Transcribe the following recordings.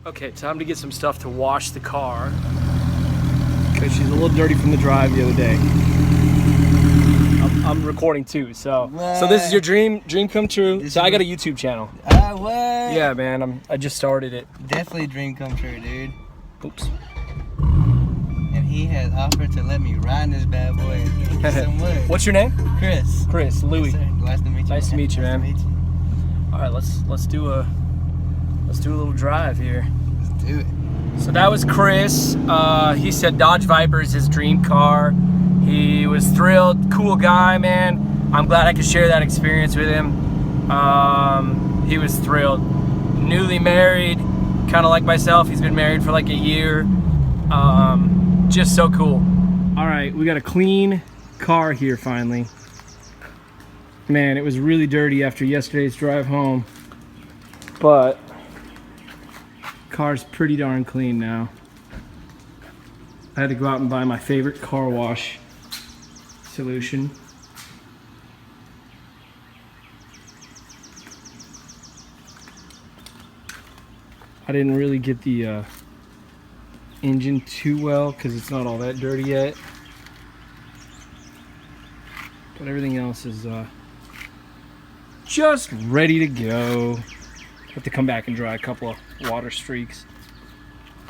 Okay, time to get some stuff to wash the car because she's a little dirty from the drive the other day. I'm recording too, so this is your dream come true. So I got a YouTube channel. What? Yeah, man, I just started it. Definitely dream come true, dude. Oops. And he has offered to let me ride in this bad boy. Thank you so much. What's your name? Chris. Chris, Louis. Yes, nice to meet you. Nice to meet you, man. Nice to meet you. All right, let's do a little drive here. Let's do it. So that was Chris. He said Dodge Viper is his dream car. He was thrilled, cool guy, man. I'm glad I could share that experience with him. He was thrilled. Newly married, kind of like myself. He's been married for like a year. Just so cool. All right, we got a clean car here finally. Man, it was really dirty after yesterday's drive home, but car's pretty darn clean now. I had to go out and buy my favorite car wash solution. I didn't really get the engine too well because it's not all that dirty yet, but everything else is just ready to go. Have to come back and dry a couple of water streaks,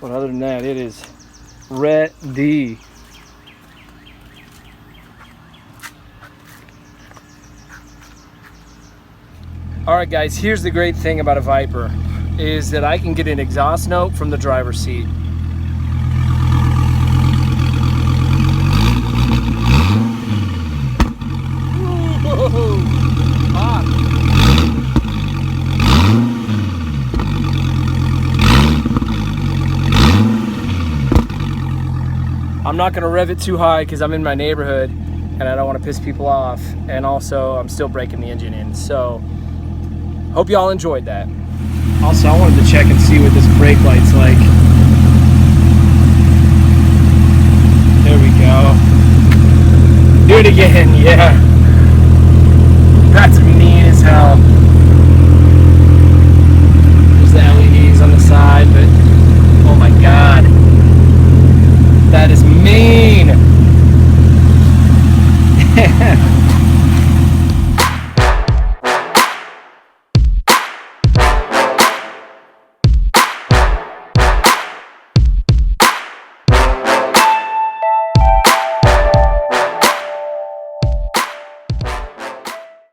but other than that, it is ready. All right, guys, here's the great thing about a Viper is that I can get an exhaust note from the driver's seat. I'm not gonna rev it too high because I'm in my neighborhood and I don't want to piss people off, and also I'm still breaking the engine in, so hope y'all enjoyed that. Also, I wanted to check and see what this brake light's like. There we go. Do it again, yeah. That's mean as hell.